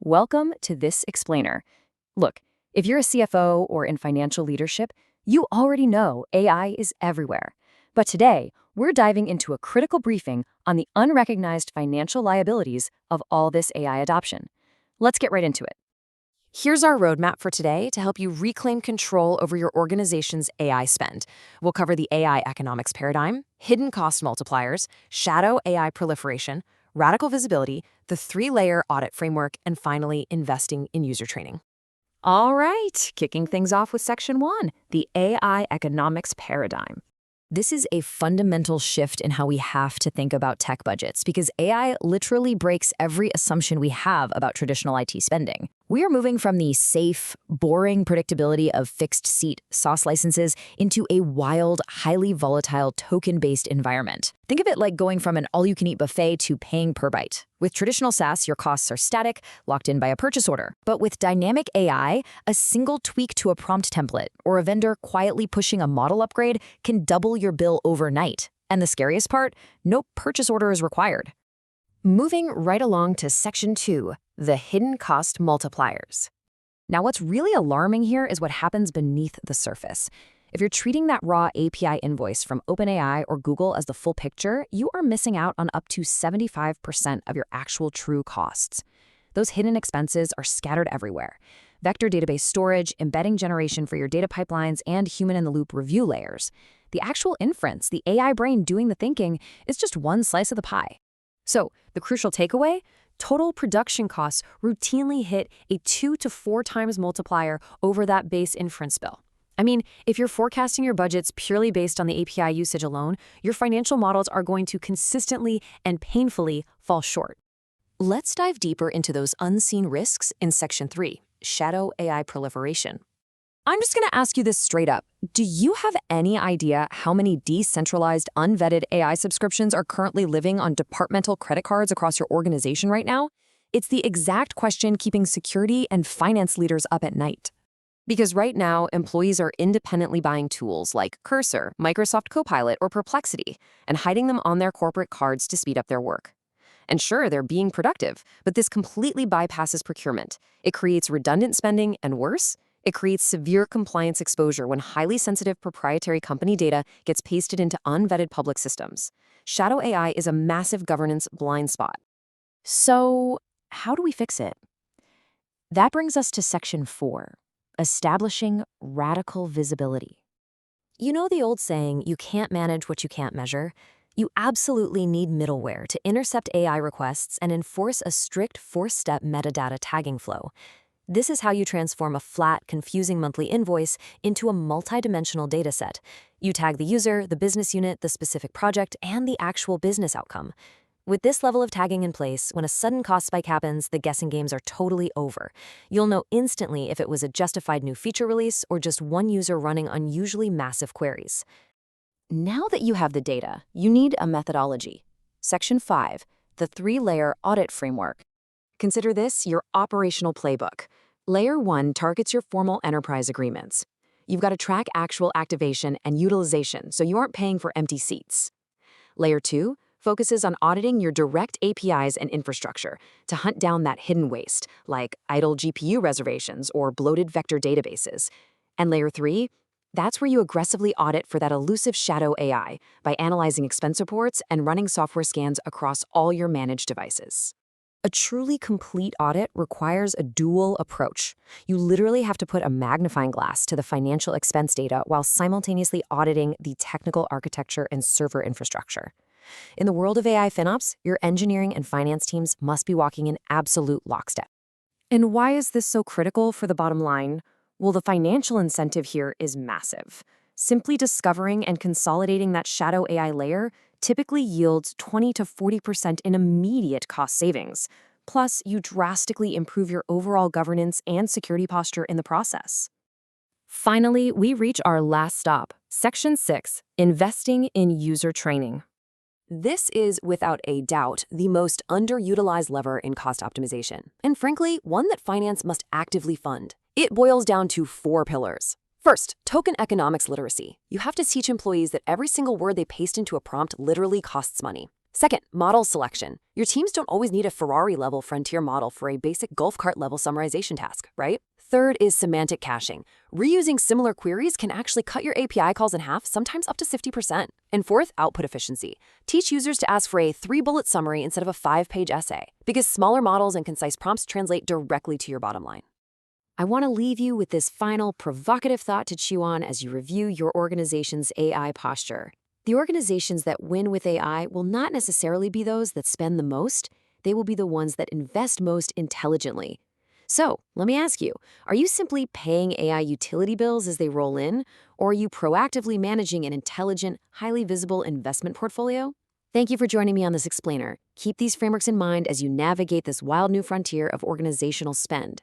Welcome to this explainer. Look, if you're a CFO or in financial leadership, you already know AI is everywhere. But today, we're diving into a critical briefing on the unrecognized financial liabilities of all this AI adoption. Let's get right into it. Here's our roadmap for today to help you reclaim control over your organization's AI spend. We'll cover the AI economics paradigm, hidden cost multipliers, shadow AI proliferation, radical visibility, the 3-layer audit framework, and finally, investing in user training. All right, kicking things off with Section 1, the AI economics paradigm. This is a fundamental shift in how we have to think about tech budgets because AI literally breaks every assumption we have about traditional IT spending. We are moving from the safe, boring predictability of fixed-seat SaaS licenses into a wild, highly volatile token-based environment. Think of it like going from an all-you-can-eat buffet to paying per byte. With traditional SaaS, your costs are static, locked in by a purchase order. But with dynamic AI, a single tweak to a prompt template or a vendor quietly pushing a model upgrade can double your bill overnight. And the scariest part, no purchase order is required. Moving right along to Section 2, the hidden cost multipliers. Now, what's really alarming here is what happens beneath the surface. If you're treating that raw API invoice from OpenAI or Google as the full picture, you are missing out on up to 75% of your actual true costs. Those hidden expenses are scattered everywhere. Vector database storage, embedding generation for your data pipelines, and human-in-the-loop review layers. The actual inference, the AI brain doing the thinking, is just one slice of the pie. So, the crucial takeaway? Total production costs routinely hit a 2 to 4 times multiplier over that base inference bill. I mean, if you're forecasting your budgets purely based on the API usage alone, your financial models are going to consistently and painfully fall short. Let's dive deeper into those unseen risks in Section 3, shadow AI proliferation. I'm just going to ask you this straight up. Do you have any idea how many decentralized, unvetted AI subscriptions are currently living on departmental credit cards across your organization right now? It's the exact question keeping security and finance leaders up at night. Because right now, employees are independently buying tools like Cursor, Microsoft Copilot, or Perplexity, and hiding them on their corporate cards to speed up their work. And sure, they're being productive, but this completely bypasses procurement. It creates redundant spending, and worse, it creates severe compliance exposure when highly sensitive proprietary company data gets pasted into unvetted public systems. Shadow AI is a massive governance blind spot. So, how do we fix it? That brings us to Section 4, establishing radical visibility. You know the old saying, you can't manage what you can't measure? You absolutely need middleware to intercept AI requests and enforce a strict 4-step metadata tagging flow. This is how you transform a flat, confusing monthly invoice into a multidimensional dataset. You tag the user, the business unit, the specific project, and the actual business outcome. With this level of tagging in place, when a sudden cost spike happens, the guessing games are totally over. You'll know instantly if it was a justified new feature release or just one user running unusually massive queries. Now that you have the data, you need a methodology. Section 5, the 3-layer audit framework. Consider this your operational playbook. Layer 1 targets your formal enterprise agreements. You've got to track actual activation and utilization so you aren't paying for empty seats. Layer 2 focuses on auditing your direct APIs and infrastructure to hunt down that hidden waste, like idle GPU reservations or bloated vector databases. And Layer 3, that's where you aggressively audit for that elusive shadow AI by analyzing expense reports and running software scans across all your managed devices. A truly complete audit requires a dual approach. You literally have to put a magnifying glass to the financial expense data while simultaneously auditing the technical architecture and server infrastructure. In the world of AI FinOps, your engineering and finance teams must be walking in absolute lockstep. And why is this so critical for the bottom line? Well, the financial incentive here is massive. Simply discovering and consolidating that shadow AI layer typically yields 20 to 40% in immediate cost savings. Plus, you drastically improve your overall governance and security posture in the process. Finally, we reach our last stop, Section 6, investing in user training. This is, without a doubt, the most underutilized lever in cost optimization, and frankly, one that finance must actively fund. It boils down to 4 pillars. First, token economics literacy. You have to teach employees that every single word they paste into a prompt literally costs money. Second, model selection. Your teams don't always need a Ferrari-level frontier model for a basic golf cart-level summarization task, right? Third is semantic caching. Reusing similar queries can actually cut your API calls in half, sometimes up to 50%. And fourth, output efficiency. Teach users to ask for a 3-bullet summary instead of a 5-page essay, because smaller models and concise prompts translate directly to your bottom line. I want to leave you with this final provocative thought to chew on as you review your organization's AI posture. The organizations that win with AI will not necessarily be those that spend the most. They will be the ones that invest most intelligently. So, let me ask you, are you simply paying AI utility bills as they roll in, or are you proactively managing an intelligent, highly visible investment portfolio? Thank you for joining me on this explainer. Keep these frameworks in mind as you navigate this wild new frontier of organizational spend.